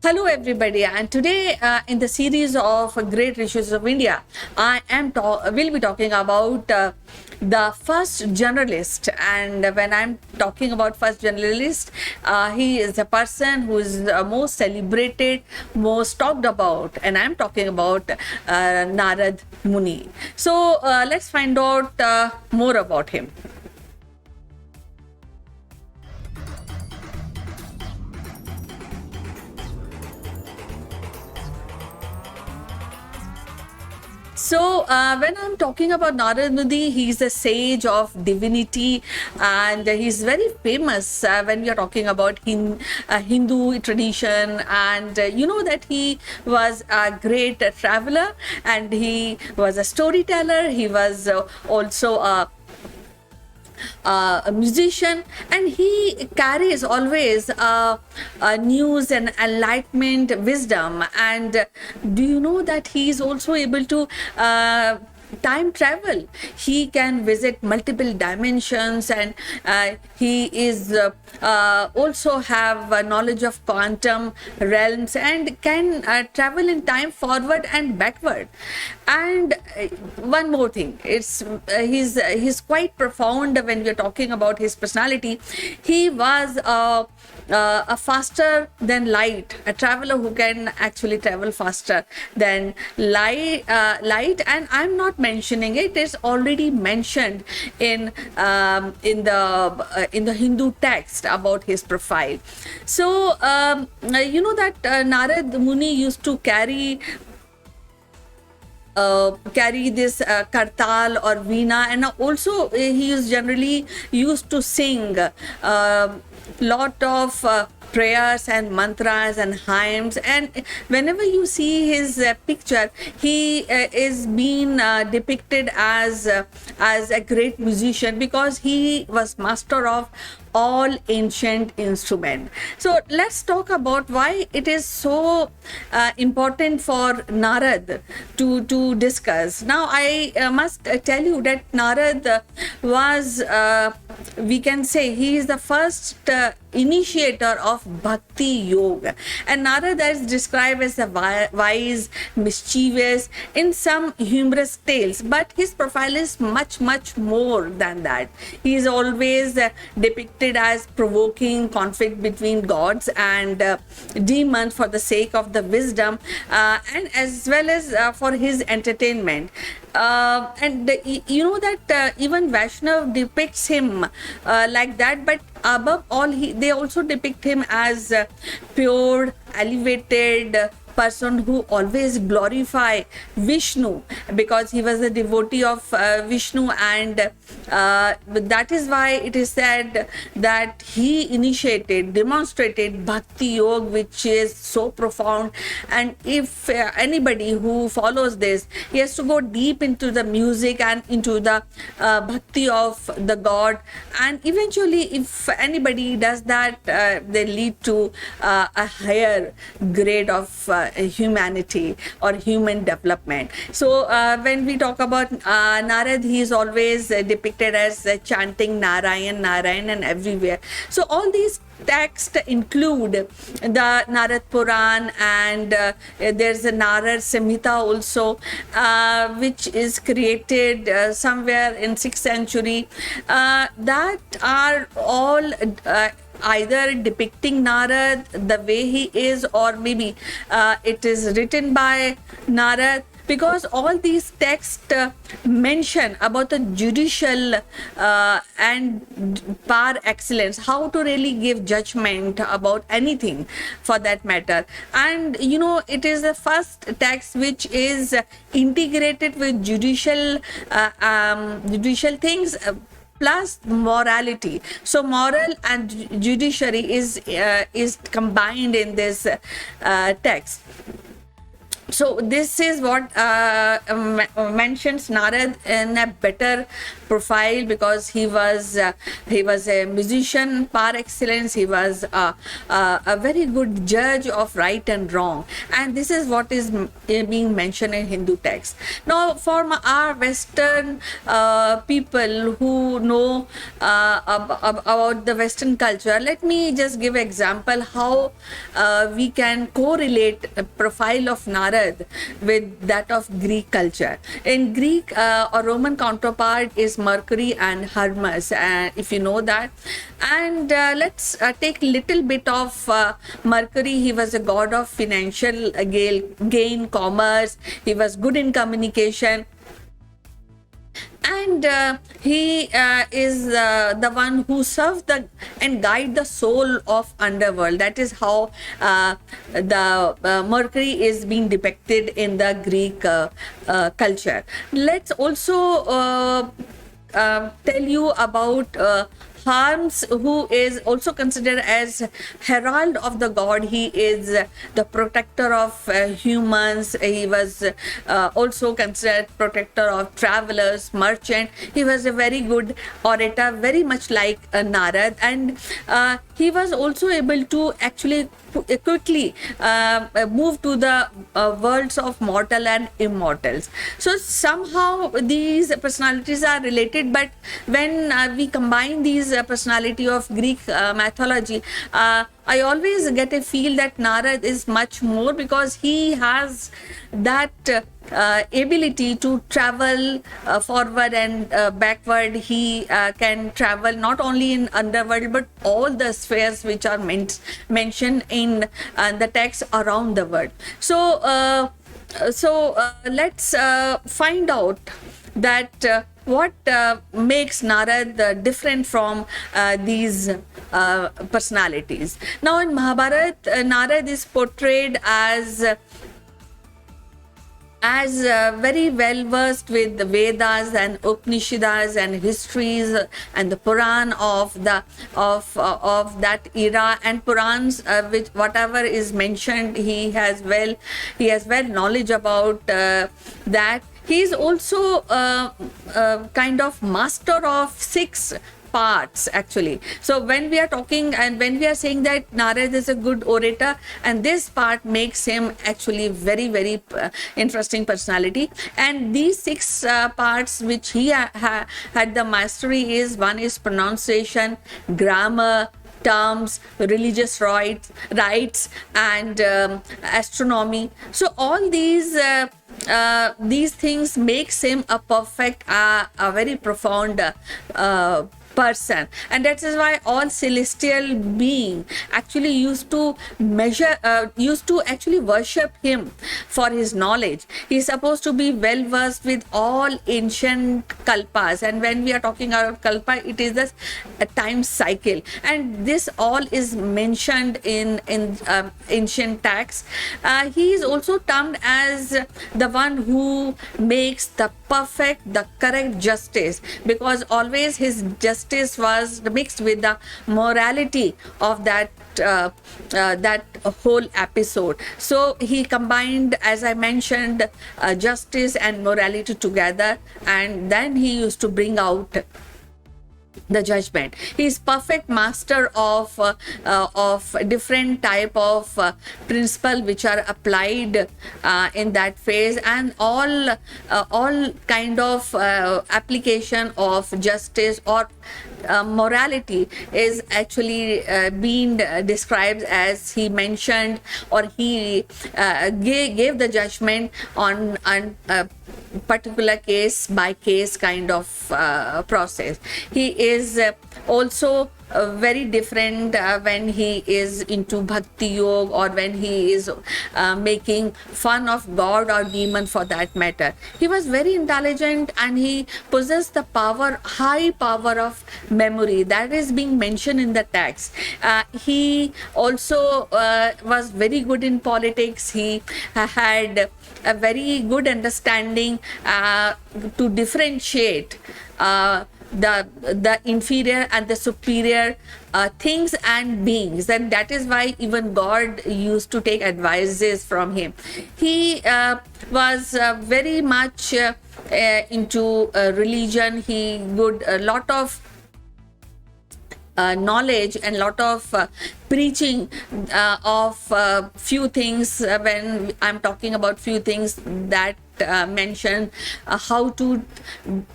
Hello, everybody, and today in the series of Great Rishis of India, will be talking about the first journalist. And when I'm talking about first journalist, he is a person who is most celebrated, most talked about, and I'm talking about Narad Muni. So let's find out more about him. So when I'm talking about Narad Muni, he's a sage of divinity, and he's very famous when we are talking about Hindu tradition. And you know that he was a great traveler, and he was a storyteller. He was also a musician, and he carries always news and enlightenment wisdom. And do you know that he is also able to time travel? He can visit multiple dimensions, and he is also have knowledge of quantum realms and can travel in time forward and backward. And one more thing, it's he's quite profound when we're talking about his personality. He was a faster than light, a traveler who can actually travel faster than light. And I'm not mentioning it; it's already mentioned in the Hindu text about his profile. So you know that Narad Muni used to carry this kartal or veena, and also he is generally used to sing lot of prayers and mantras and hymns. And whenever you see his picture, he is being depicted as a great musician, because he was master of all ancient instrument. So let's talk about why it is so important for Narad to discuss. Now I must tell you that Narad was, we can say, he is the first initiator of Bhakti Yoga. And Narad is described as a wise, mischievous, in some humorous tales, but his profile is much more than that. He is always depicted as provoking conflict between gods and demons for the sake of the wisdom, and as well as for his entertainment. And you know that even Vaishnav depicts him like that, but above all, they also depict him as pure, elevated person who always glorify Vishnu, because he was a devotee of Vishnu. And that is why it is said that he demonstrated Bhakti Yoga, which is so profound. And if anybody who follows this, he has to go deep into the music and into the Bhakti of the God. And eventually, if anybody does that, they lead to a higher grade of humanity or human development. So when we talk about Narad, he is always depicted as chanting Narayan, and everywhere. So all these texts include the Narad Puran, and there's a Narad Samhita also, which is created somewhere in 6th century, that are all either depicting Narad the way he is, or maybe it is written by Narad, because all these texts mention about the judicial and par excellence, how to really give judgment about anything for that matter. And you know, it is the first text which is integrated with judicial things, plus morality. So moral and judiciary is combined in this text. So this is what mentions Narad in a better profile, because he was a musician par excellence. He was a very good judge of right and wrong, and this is what is being mentioned in Hindu texts. Now, for our Western people who know about the Western culture, let me just give example how we can correlate a profile of Narad with that of Greek culture. In Greek, or Roman counterpart is Mercury and Hermes, if you know that. And let's take little bit of Mercury. He was a god of financial gain, commerce. He was good in communication. And he is the one who serves and guide the soul of underworld. That is how the Mercury is being depicted in the Greek culture. Let's also tell you about Hermes, who is also considered as herald of the god. He is the protector of humans. He was also considered protector of travelers, merchant. He was a very good orator, very much like Narad, and he was also able to actually quickly move to the worlds of mortal and immortals. So somehow these personalities are related, but when we combine these personality of Greek mythology, I always get a feel that Narad is much more, because he has that ability to travel forward and backward. He can travel not only in underworld but all the spheres which are mentioned in the text around the world. So let's find out that what makes Narad different from these personalities. Now, in Mahabharata, Narad is portrayed as very well versed with the Vedas and Upanishads and histories and the Puran of that era, and Purans, which whatever is mentioned, he has well knowledge about that. He is also kind of master of 6 parts actually. So when we are talking and when we are saying that Narad is a good orator, and this part makes him actually very, very interesting personality. And these 6 parts which he had the mastery is: one is pronunciation, grammar, terms, religious rites, and astronomy. So all these things makes him a perfect, a very profound person, and that is why all celestial being actually used to actually worship him for his knowledge. He is supposed to be well versed with all ancient kalpas, and when we are talking about kalpa, it is the time cycle, and this all is mentioned in ancient texts. He is also termed as the one who makes the correct justice, because always his justice was mixed with the morality of that whole episode. So he combined, as I mentioned, justice and morality together, and then he used to bring out the judgment. He is perfect master of different type of principle which are applied in that phase, and all kind of application of justice or morality is actually being described as he mentioned, or he gave the judgment on particular case by case kind of process. He is also very different when he is into bhakti yoga, or when he is making fun of god or demon for that matter. He was very intelligent, and he possessed the high power of memory that is being mentioned in the text. He also was very good in politics. He had a very good understanding to differentiate the inferior and the superior things and beings, and that is why even God used to take advices from him. He was very much into religion. He would a lot of knowledge and lot of preaching of few things. When I'm talking about few things that mention how to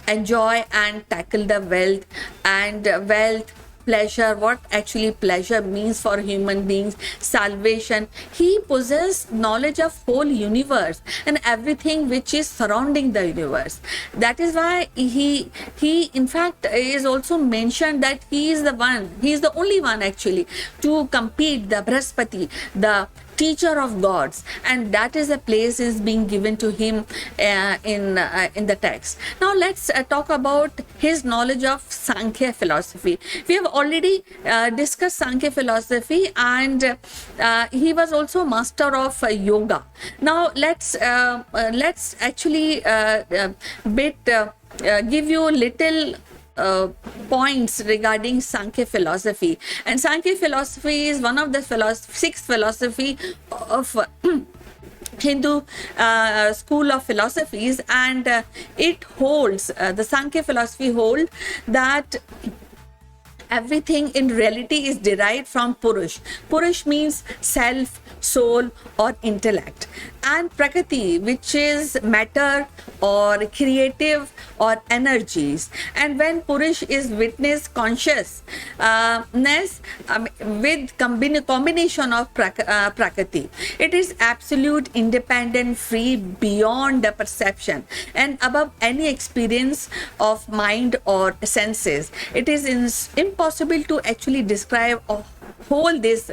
enjoy and tackle the wealth, and wealth, pleasure, what actually pleasure means for human beings, salvation. He possessed knowledge of whole universe and everything which is surrounding the universe. That is why he in fact is also mentioned that he is the only one actually to compete the Brahaspati, the teacher of gods, and that is a place is being given to him in the text. Now let's talk about his knowledge of Sankhya philosophy. We have already discussed Sankhya philosophy, and he was also master of yoga. Now let's actually give you little points regarding Sankhya philosophy. And Sankhya philosophy is one of the six philosophy of Hindu school of philosophies, and it holds, the Sankhya philosophy hold that everything in reality is derived from Purush. Purush means self, soul, or intellect, and Prakriti, which is matter or creative or energies. And when Purush is witness consciousness with combination of Prakriti, it is absolute, independent, free, beyond the perception and above any experience of mind or senses. It is impossible to actually describe or hold this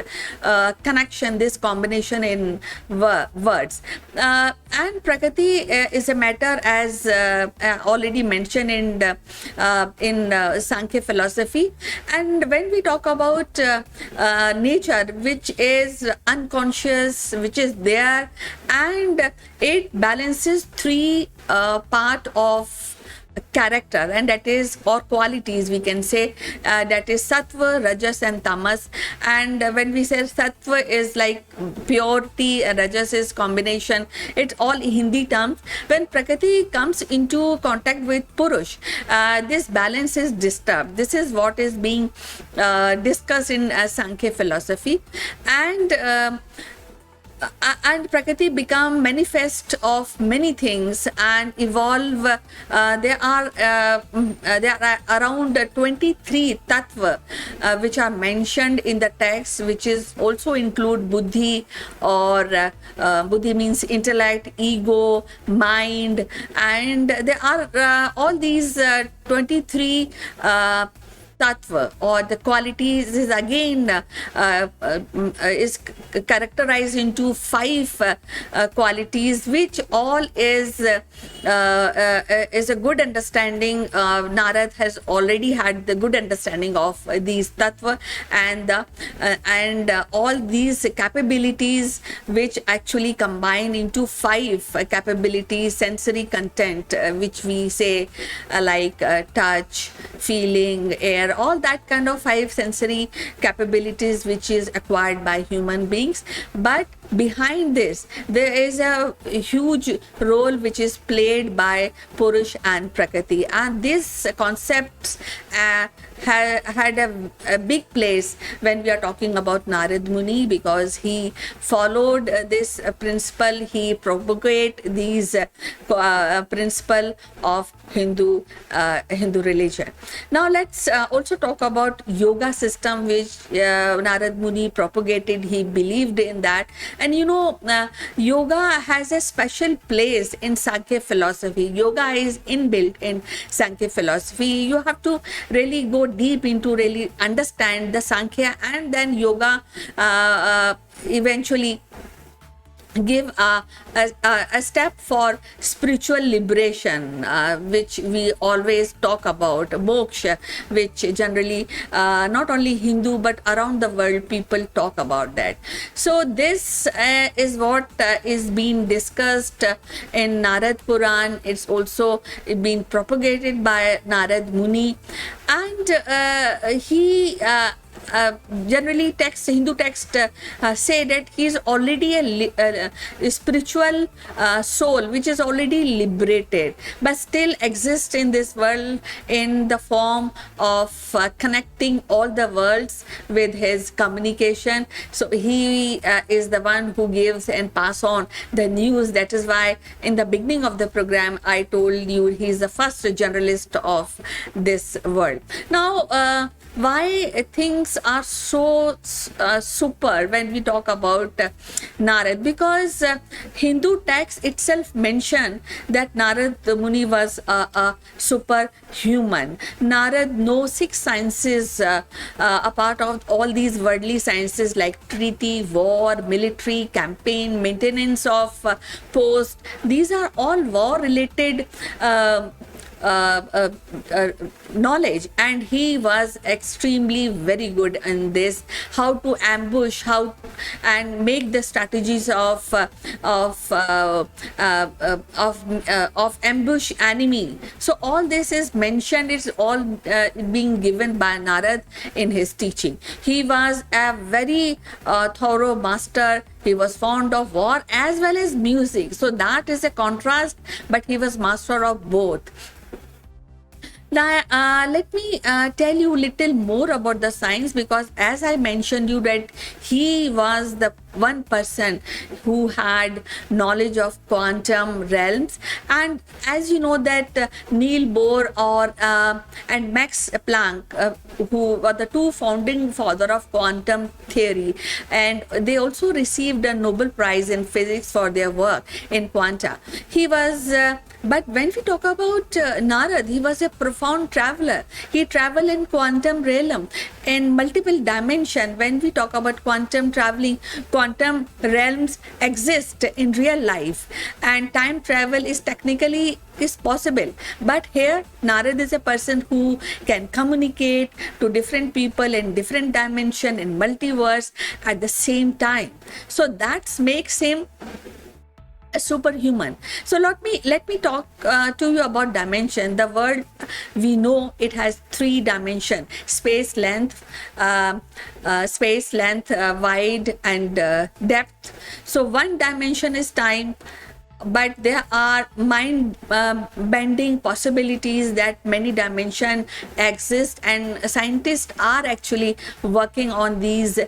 connection, this combination in words. And Prakriti is a matter, as already mentioned in Sankhya philosophy. And when we talk about nature, which is unconscious, which is there, and it balances three part of character, and that is, or qualities we can say, that is sattva, rajas, and tamas. And when we say sattva is like purity, rajas is combination, it's all Hindi terms. When Prakriti comes into contact with Purush, this balance is disturbed. This is what is being discussed in Sankhya philosophy. And Prakriti become manifest of many things and evolve. There are around 23 tattva which are mentioned in the text, which is also include buddhi, or buddhi means intellect, ego, mind, and there are all these 23 tattva, or the qualities, is again is characterized into 5 qualities, which all is a good understanding. Narad has already had the good understanding of these tattva, and all these capabilities which actually combine into 5 capabilities, sensory content, which we say like touch, feeling, air, all that kind of 5 sensory capabilities which is acquired by human beings. But behind this, there is a huge role which is played by Purush and Prakriti, and these concepts had a big place when we are talking about Narad Muni, because he followed this principle, he propagate these principle of Hindu religion. Now let's also talk about yoga system, which Narad Muni propagated. He believed in that, and yoga has a special place in Sankhya philosophy. Yoga is inbuilt in Sankhya philosophy. You have to really go deep into really understand the Sankhya, and then yoga eventually give a step for spiritual liberation, which we always talk about, moksha, which generally not only Hindu but around the world people talk about that. So this is what is being discussed in Narad Puran. It's also been propagated by Narad Muni, and he generally Hindu text say that he is already a spiritual soul which is already liberated, but still exists in this world in the form of connecting all the worlds with his communication. So he is the one who gives and pass on the news. That is why in the beginning of the program I told you he is the first journalist of this world. Now, why things are so super when we talk about Narad? Because Hindu text itself mention that Narad Muni was a superhuman. Narad knows 6 sciences apart of all these worldly sciences like treaty, war, military, campaign, maintenance of post. These are all war related knowledge, and he was extremely very good in this, how to ambush, how and make the strategies of ambush enemy. So all this is mentioned, it's all being given by Narad in his teaching. He was a very thorough master. He was fond of war as well as music, so that is a contrast, but he was master of both. Now, let me tell you a little more about the science, because as I mentioned you that he was the one person who had knowledge of quantum realms. And as you know that Niels Bohr and Max Planck, who were the 2 founding father of quantum theory, and they also received a Nobel Prize in physics for their work in quanta. He was but when we talk about Narad, he was a profound traveler. He traveled in quantum realm in multiple dimension. When we talk about quantum traveling, quantum realms exist in real life, and time travel is technically possible. But here Narad is a person who can communicate to different people in different dimension, in multiverse at the same time. So that makes him a superhuman. So let me talk to you about dimension. The world, we know it has 3 dimension: space, length, wide, and depth. So one dimension is time, but there are mind-bending possibilities that many dimensions exist, and scientists are actually working on these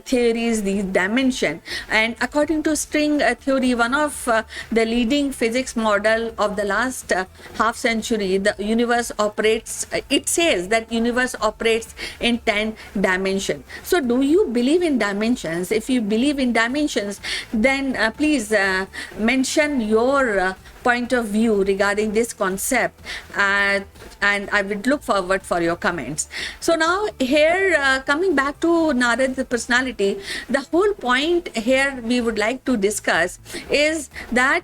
theories, these dimensions. And according to string theory, one of the leading physics model of the last half century, the universe operates, it says that universe operates in 10 dimensions. So do you believe in dimensions? If you believe in dimensions, then please mention your point of view regarding this concept, and I would look forward for your comments. So now here, coming back to Narad's personality, the whole point here we would like to discuss is that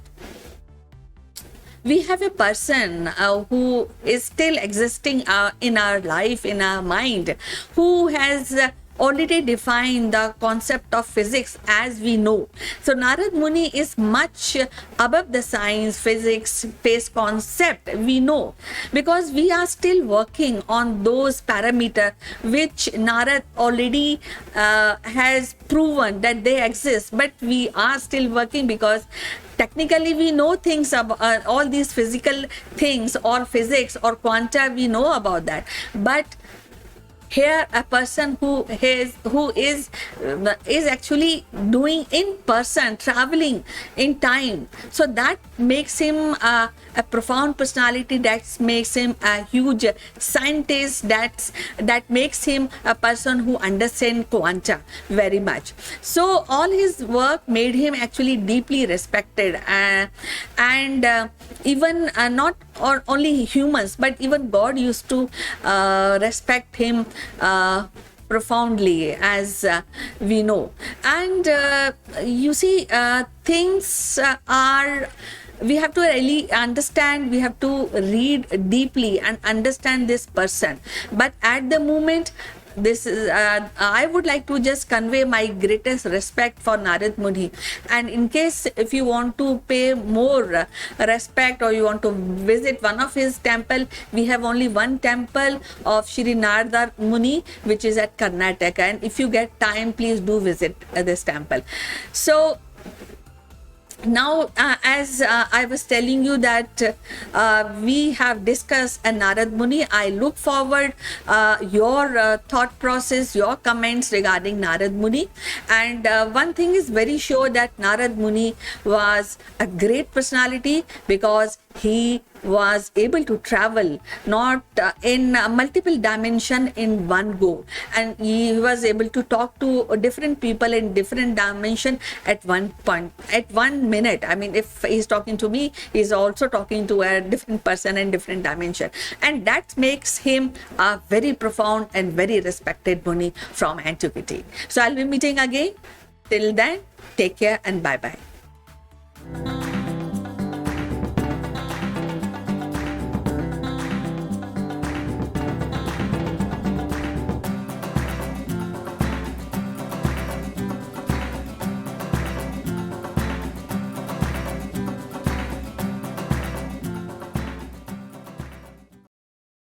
we have a person who is still existing in our life, in our mind, who has already defined the concept of physics as we know. So Narad Muni is much above the science, physics, space concept we know, because we are still working on those parameters which Narad already has proven that they exist, but we are still working because technically we know things about all these physical things or physics or quanta, we know about that. But here a person who is actually doing in person, traveling in time, so that makes him a profound personality, that makes him a huge scientist, that makes him a person who understands quanta very much. So all his work made him actually deeply respected, and even not only humans, but even God used to respect him profoundly, as we know. And you see, things are, we have to really understand, we have to read deeply and understand this person. But at the moment, this is I would like to just convey my greatest respect for Narad Muni. And in case if you want to pay more respect or you want to visit one of his temple, we have only one temple of Shri Narad Muni, which is at Karnataka. And if you get time, please do visit this temple. So now, as I was telling you that we have discussed Narad Muni, I look forward your thought process, your comments regarding Narad Muni. And one thing is very sure, that Narad Muni was a great personality because he was able to travel not in multiple dimension in one go, and he was able to talk to different people in different dimension at one point, at 1 minute. I mean, if he's talking to me, he's also talking to a different person in different dimension, and that makes him a very profound and very respected Muni from antiquity. So I'll be meeting again. Till then, take care and bye bye.